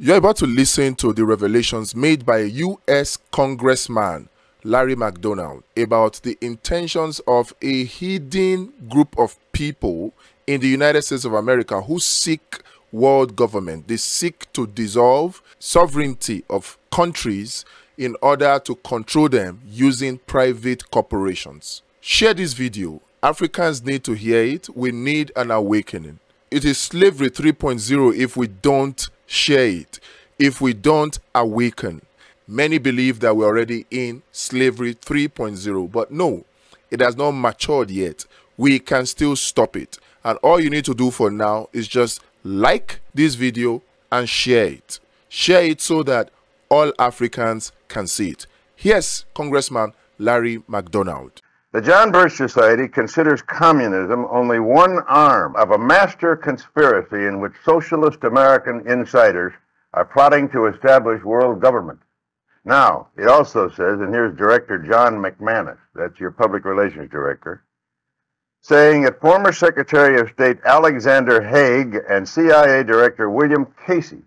You're about to listen to the revelations made by a U.S. Congressman, Larry McDonald, about the intentions of a hidden group of people in the United States of America who seek world government. They seek to dissolve sovereignty of countries in order to control them using private corporations. Share this video. Africans need to hear it. We need an awakening. It is slavery 3.0 if we don't share it, if we don't awaken. Many believe that we're already in slavery 3.0, but no, it has not matured yet. We can still stop it. And all you need to do for now is just like this video and share it. Share it so that all Africans can see it. Here's Congressman Larry McDonald. The John Birch Society considers communism only one arm of a master conspiracy in which socialist American insiders are plotting to establish world government. Now, it also says, and here's Director John McManus, that's your public relations director, saying that former Secretary of State Alexander Haig and CIA Director William Casey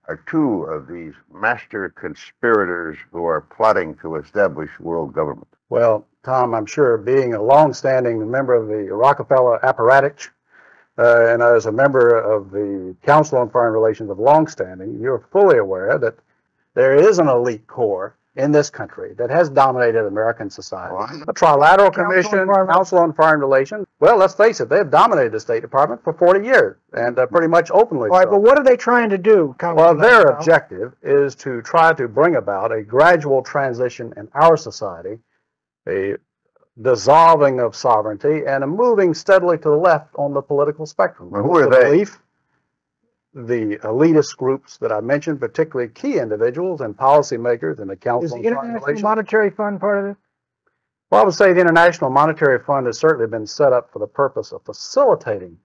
are two of these master conspirators who are plotting to establish world government. Well, Tom, I'm sure being a long-standing member of the Rockefeller apparatus and as a member of the Council on Foreign Relations of longstanding, you're fully aware that there is an elite corps in this country that has dominated American society. A trilateral commission, Council on Foreign Relations. Well, let's face it, they've dominated the State Department for 40 years, and pretty much openly. All right, but what are they trying to do? Well, their objective is to try to bring about a gradual transition in our society, a dissolving of sovereignty, and a moving steadily to the left on the political spectrum. Well, who are they? The elitist groups that I mentioned, particularly key individuals and policymakers in the Council on Foreign Relations. Is the International Monetary Fund part of it? Well, I would say the International Monetary Fund has certainly been set up for the purpose of facilitating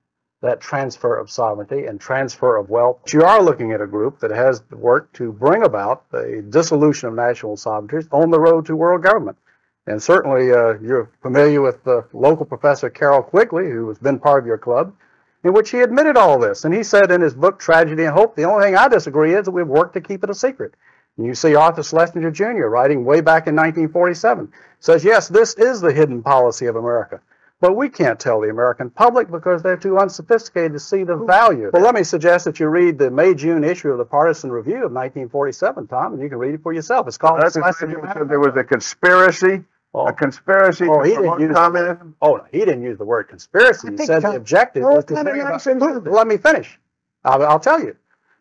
that transfer of sovereignty and transfer of wealth. But you are looking at a group that has worked to bring about a dissolution of national sovereignties on the road to world government. And certainly you're familiar with the local professor Carroll Quigley, who has been part of your club, in which he admitted all this. And he said in his book, Tragedy and Hope, the only thing I disagree is that we've worked to keep it a secret. And you see Arthur Schlesinger Jr. writing way back in 1947, says, yes, this is the hidden policy of America. But we can't tell the American public because they're too unsophisticated to see the value. Well, let me suggest that you read the May-June issue of the Partisan Review of 1947, Tom, and you can read it for yourself. It's called... There was a conspiracy. A conspiracy to promote communism? Oh, no, he didn't use the word conspiracy. He said the objective was to bring about... Let me finish. I'll tell you.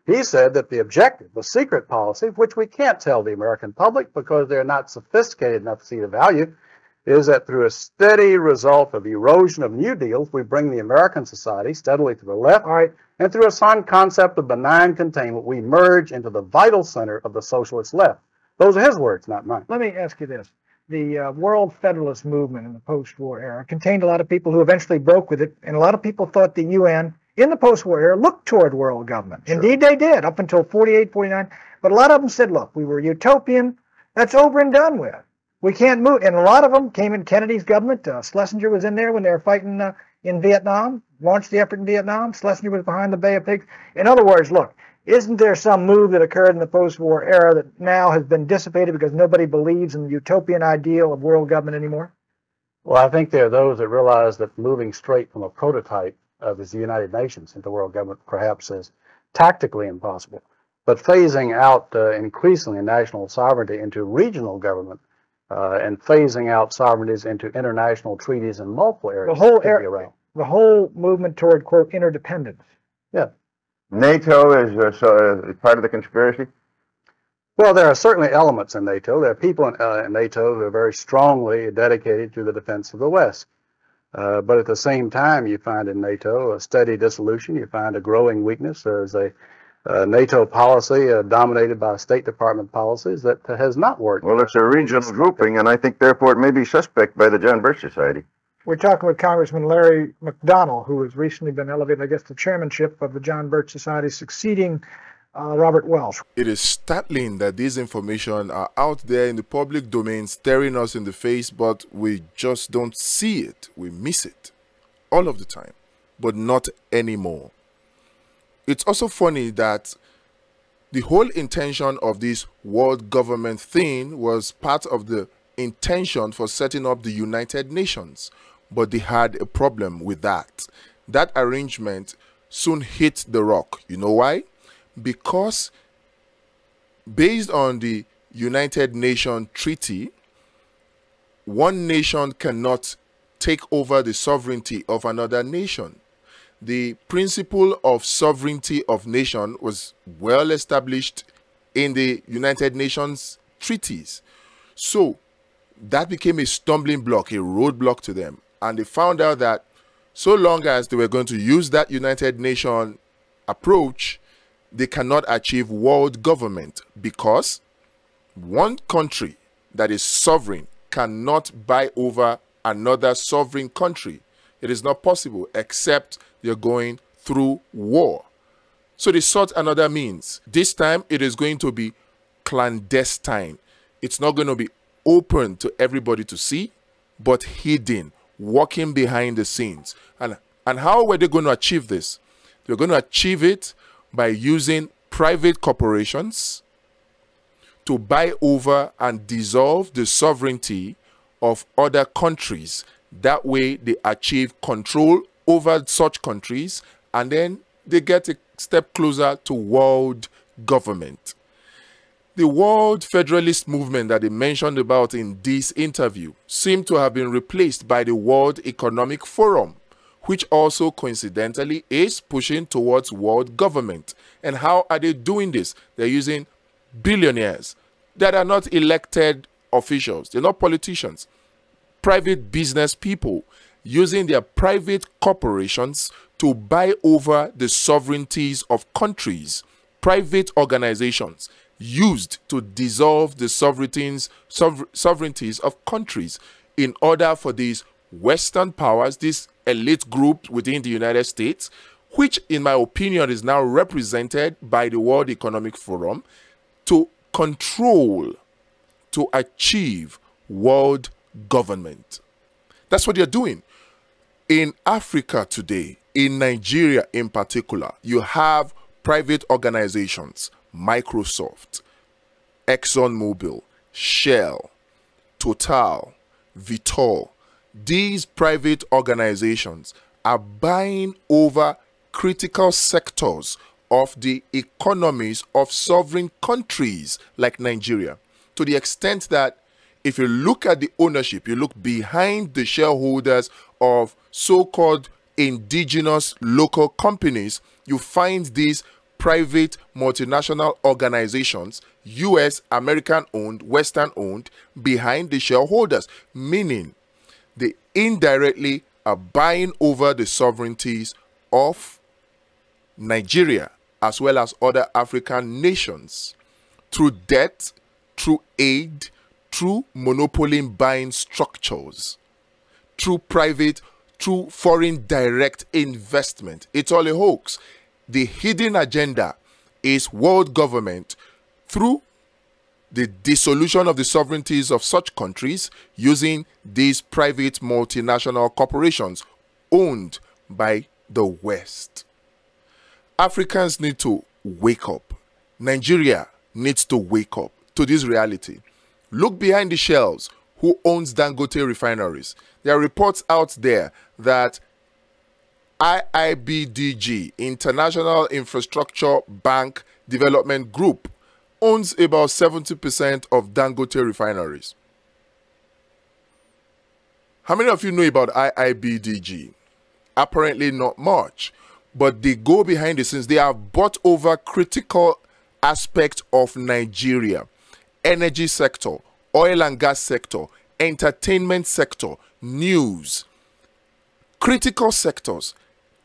He said that the objective, the secret policy, which we can't tell the American public because they're not sophisticated enough to see the value, is that through a steady result of erosion of new deals, we bring the American society steadily to the left, and through a sound concept of benign containment, we merge into the vital center of the socialist left. Those are his words, not mine. Let me ask you this. The World Federalist Movement in the post-war era contained a lot of people who eventually broke with it, and a lot of people thought the UN in the post-war era looked toward world government. Sure. Indeed, they did, up until 48, 49. But a lot of them said, look, we were utopian. That's over and done with. We can't move. And a lot of them came in Kennedy's government. Schlesinger was in there when they were fighting in Vietnam, launched the effort in Vietnam. Schlesinger was behind the Bay of Pigs. In other words, look, isn't there some move that occurred in the post-war era that now has been dissipated because nobody believes in the utopian ideal of world government anymore? Well, I think there are those that realize that moving straight from a prototype of the United Nations into world government perhaps is tactically impossible. But phasing out increasingly national sovereignty into regional government and phasing out sovereignties into international treaties in multiple areas. The whole movement toward, quote, interdependence. Yeah. NATO is part of the conspiracy? Well, there are certainly elements in NATO. There are people in NATO who are very strongly dedicated to the defense of the West. But at the same time, you find in NATO a steady dissolution. You find a growing weakness. There's a NATO policy dominated by State Department policies that has not worked. Well, it's a regional grouping, and I think therefore it may be suspect by the John Birch Society. We're talking with Congressman Larry McDonald, who has recently been elevated, I guess, to chairmanship of the John Birch Society, succeeding Robert Welch. It is startling that these information are out there in the public domain, staring us in the face, but we just don't see it. We miss it all of the time, but not anymore. It's also funny that The whole intention of this world government thing was part of the intention for setting up the United Nations, but they had a problem with that. That arrangement soon hit the rock. You know why? Because based on the United Nations Treaty, one nation cannot take over the sovereignty of another nation. The principle of sovereignty of nation was well established in the United Nations treaties. So that became a stumbling block, a roadblock to them. And they found out that so long as they were going to use that United Nations approach, they cannot achieve world government, because one country that is sovereign cannot buy over another sovereign country. It is not possible except you're going through war. So they sought another means. This time it is going to be clandestine. It's not going to be open to everybody to see, but hidden, working behind the scenes. And how were they going to achieve this? They're going to achieve it by using private corporations to buy over and dissolve the sovereignty of other countries. That way they achieve control over such countries, and then they get a step closer to world government. The World Federalist Movement that they mentioned about in this interview seemed to have been replaced by the World Economic Forum, which also coincidentally is pushing towards world government. And how are they doing this? They're using billionaires that are not elected officials. They're not politicians. Private business people using their private corporations to buy over the sovereignties of countries. Private organizations used to dissolve the sovereignties of countries in order for these Western powers, these elite groups within the United States, which in my opinion is now represented by the World Economic Forum, to control, to achieve world government. That's what they're doing. In Africa today, in Nigeria in particular, you have private organizations, Microsoft, ExxonMobil, Shell, Total, Vitol. These private organizations are buying over critical sectors of the economies of sovereign countries like Nigeria, to the extent that if you look at the ownership, you look behind the shareholders of so-called indigenous local companies, you find these private multinational organizations, US, American owned, Western owned, behind the shareholders, meaning they indirectly are buying over the sovereignties of Nigeria as well as other African nations through debt, through aid, through monopoly buying structures, through foreign direct investment. It's all a hoax. The hidden agenda is world government through the dissolution of the sovereignties of such countries using these private multinational corporations owned by the West. Africans need to wake up. Nigeria needs to wake up to this reality. Look behind the shelves. Who owns Dangote refineries? There are reports out there that IIBDG, International Infrastructure Bank Development Group, owns about 70% of Dangote refineries. How many of you know about IIBDG? Apparently not much, but they go behind the scenes. They have bought over critical aspects of Nigeria: energy sector, oil and gas sector, entertainment sector, news, critical sectors,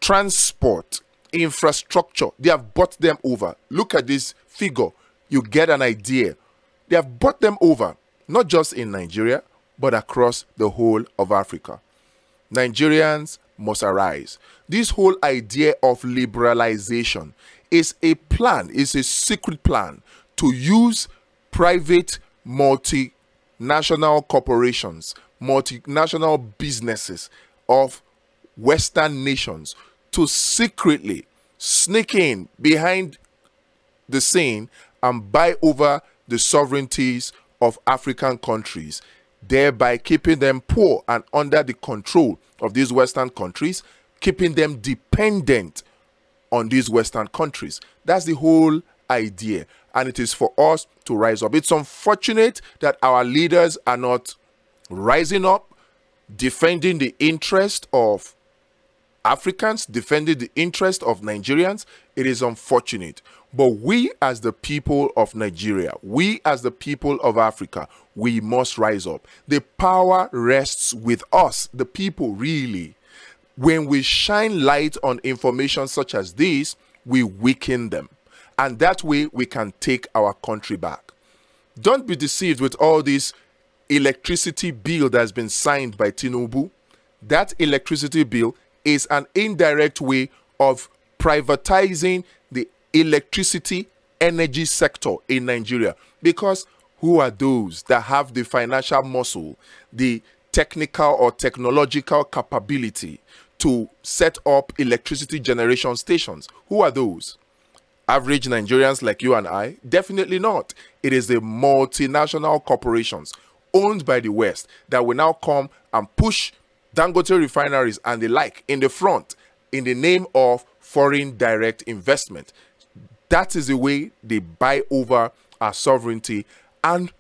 transport, infrastructure. They have bought them over. Look at this figure. You get an idea. They have bought them over, not just in Nigeria, but across the whole of Africa. Nigerians must arise. This whole idea of liberalization is a plan, is a secret plan to use private multinational corporations, multinational businesses of Western nations to secretly sneak in behind the scene and buy over the sovereignties of African countries, thereby keeping them poor and under the control of these Western countries, keeping them dependent on these Western countries. That's the whole idea, and it is for us to rise up. It's unfortunate that our leaders are not rising up, defending the interest of Africans, defending the interest of Nigerians. It is unfortunate. But we as the people of Nigeria, we as the people of Africa, we must rise up. The power rests with us, the people, really. When we shine light on information such as this, we weaken them. And that way we can take our country back. Don't be deceived with all this electricity bill that has been signed by Tinubu. That electricity bill is an indirect way of privatizing the electricity energy sector in Nigeria. Because who are those that have the financial muscle, the technical or technological capability to set up electricity generation stations? Who are those? Average Nigerians like you and I? Definitely not. It is the multinational corporations owned by the West that will now come and push Dangote refineries and the like in the front in the name of foreign direct investment. That is the way they buy over our sovereignty and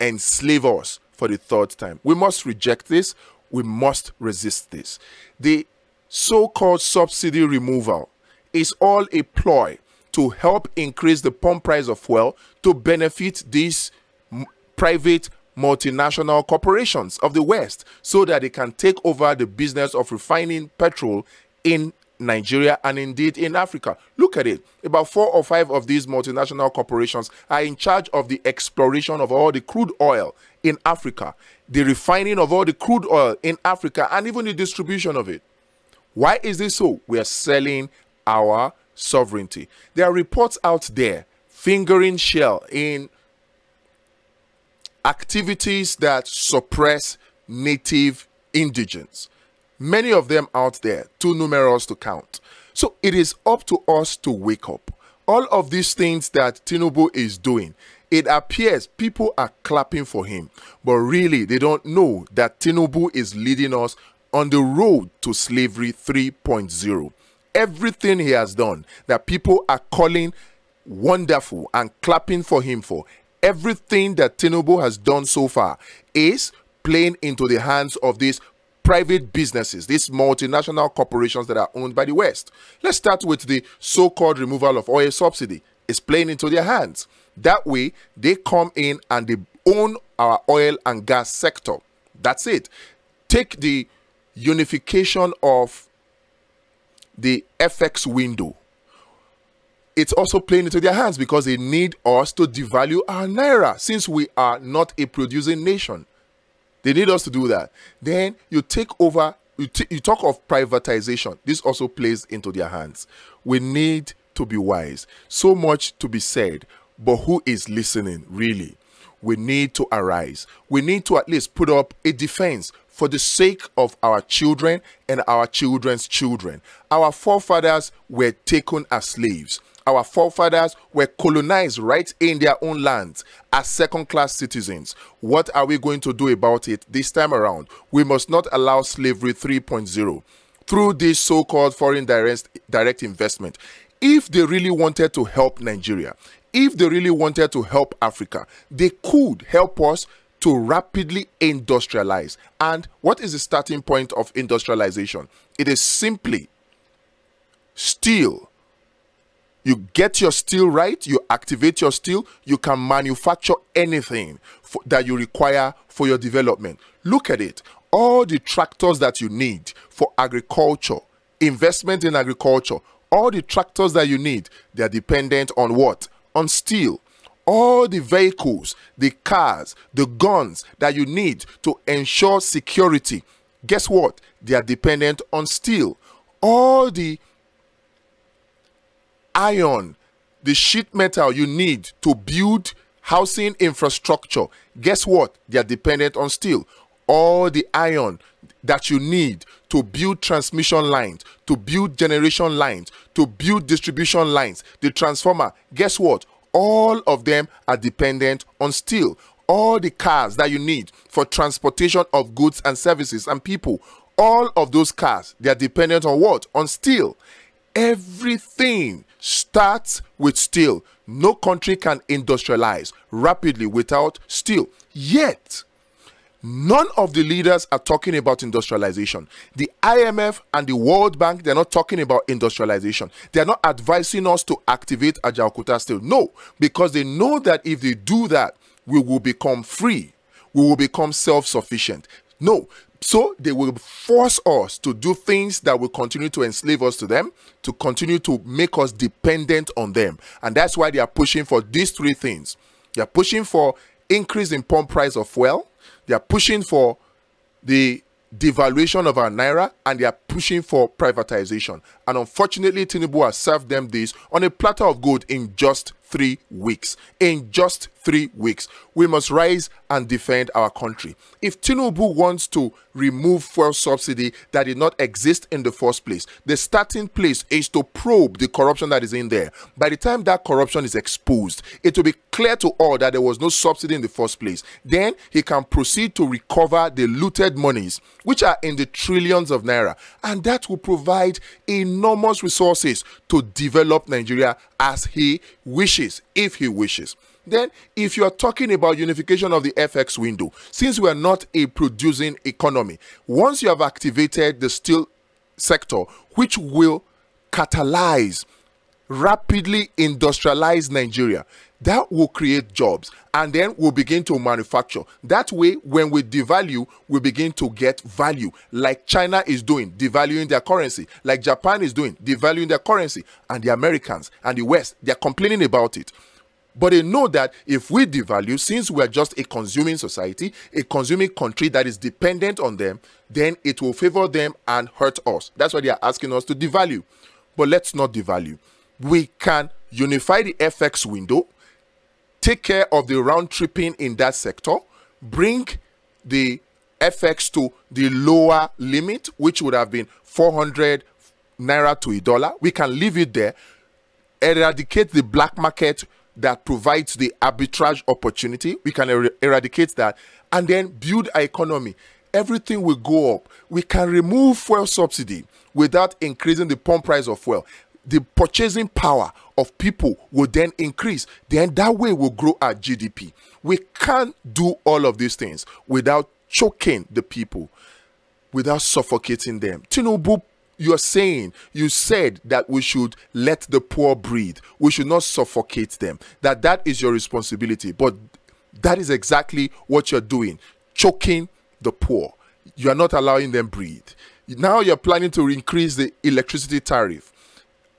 enslave us for the third time. We must reject this. We must resist this. The so-called subsidy removal is all a ploy to help increase the pump price of fuel to benefit these private multinational corporations of the West so that they can take over the business of refining petrol in Nigeria and indeed in Africa. Look at it. About 4 or 5 of these multinational corporations are in charge of the exploration of all the crude oil in Africa, the refining of all the crude oil in Africa, and even the distribution of it. Why is this so? We are selling our sovereignty. There are reports out there fingering Shell in activities that suppress native indigents. Many of them out there, too numerous to count. So it is up to us to wake up. All of these things that Tinubu is doing, it appears people are clapping for him, but really they don't know that Tinubu is leading us on the road to slavery 3.0. Everything he has done that people are calling wonderful and clapping for him for, everything that Tinubu has done so far is playing into the hands of these private businesses, these multinational corporations that are owned by the West. Let's start with the so-called removal of oil subsidy. It's playing into their hands. That way, they come in and they own our oil and gas sector. That's it. Take the unification of the FX window. It's also playing into their hands because they need us to devalue our naira since we are not a producing nation. They need us to do that. Then you take over, you talk of privatization. This also plays into their hands. We need to be wise. So much to be said, but who is listening really? We need to arise. We need to at least put up a defense for the sake of our children and our children's children. Our forefathers were taken as slaves. Our forefathers were colonized right in their own lands as second-class citizens. What are we going to do about it this time around? We must not allow slavery 3.0 through this so-called foreign direct investment. If they really wanted to help Nigeria, if they really wanted to help Africa, they could help us to rapidly industrialize. And what is the starting point of industrialization? It is simply steel. You get your steel right, you activate your steel, you can manufacture anything that you require for your development. Look at it. All the tractors that you need for agriculture, investment in agriculture, all the tractors that you need, they are dependent on what? On steel. All the vehicles, the cars, the guns that you need to ensure security, guess what? They are dependent on steel. All the iron, the sheet metal you need to build housing infrastructure, guess what? They are dependent on steel. All the iron that you need to build transmission lines, to build generation lines, to build distribution lines, the transformer, guess what? All of them are dependent on steel. All the cars that you need for transportation of goods and services and people, all of those cars, they are dependent on what? On steel. Everything starts with steel. No country can industrialize rapidly without steel. Yet, none of the leaders are talking about industrialization. The IMF and the World Bank, they're not talking about industrialization. They're not advising us to activate Ajaokuta Steel. No, because they know that if they do that, we will become free. We will become self-sufficient. No. So they will force us to do things that will continue to enslave us to them, to continue to make us dependent on them. And that's why they are pushing for these three things. They are pushing for increase in pump price of fuel. They are pushing for the devaluation of our naira, and they are pushing for privatization. And unfortunately, Tinubu has served them this on a platter of gold in just 3 weeks. In just 3 weeks, we must rise and defend our country. If Tinubu wants to remove fuel subsidy that did not exist in the first place, the starting place is to probe the corruption that is in there. By the time that corruption is exposed, it will be clear to all that there was no subsidy in the first place. Then he can proceed to recover the looted monies, which are in the trillions of naira, and that will provide enormous resources to develop Nigeria as he wishes, if he wishes. Then, if you are talking about unification of the FX window, since we are not a producing economy, once you have activated the steel sector, which will catalyze, rapidly industrialize Nigeria, that will create jobs, and then we'll begin to manufacture. That way, when we devalue, we begin to get value, like China is doing, devaluing their currency, like Japan is doing, devaluing their currency, and the Americans and the West, they're complaining about it. But they know that if we devalue, since we are just a consuming society, a consuming country that is dependent on them, then it will favor them and hurt us. That's why they are asking us to devalue. But let's not devalue. We can unify the FX window, take care of the round tripping in that sector, bring the FX to the lower limit, which would have been 400 naira to $1. We can leave it there, eradicate the black market that provides the arbitrage opportunity. We can eradicate that and then build our economy. Everything will go up. We can remove fuel subsidy without increasing the pump price of fuel. The purchasing power of people will then increase. Then that way we'll grow our GDP. We can't do all of these things without choking the people, without suffocating them. Tinubu, you said that we should let the poor breathe. We should not suffocate them. That is your responsibility. But that is exactly what you're doing, choking the poor. You are not allowing them breathe. Now you're planning to increase the electricity tariff,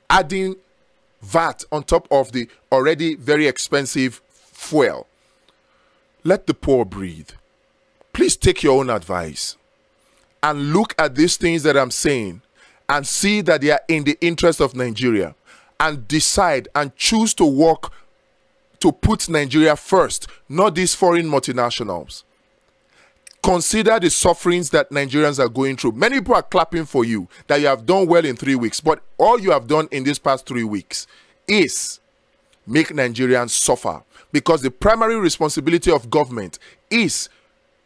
adding VAT on top of the already very expensive fuel. Let the poor breathe. Please take your own advice and look at these things that I'm saying and see that they are in the interest of Nigeria, and decide and choose to work to put Nigeria first, not these foreign multinationals. Consider the sufferings that Nigerians are going through. Many people are clapping for you that you have done well in 3 weeks, but all you have done in these past 3 weeks is make Nigerians suffer, because the primary responsibility of government is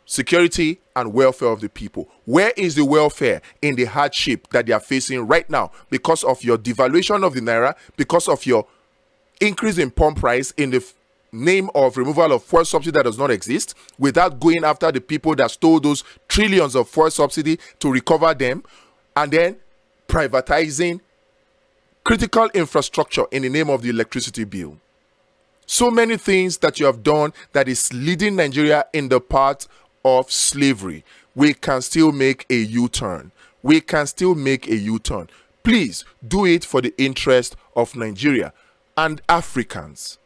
security and welfare of the people. Where is the welfare in the hardship that they are facing right now because of your devaluation of the naira, because of your increase in pump price in the name of removal of fuel subsidy that does not exist, without going after the people that stole those trillions of fuel subsidy to recover them, and then privatizing critical infrastructure in the name of the electricity bill. So many things that you have done that is leading Nigeria in the path of slavery. We can still make a U-turn. We can still make a U-turn. Please do it for the interest of Nigeria and Africans.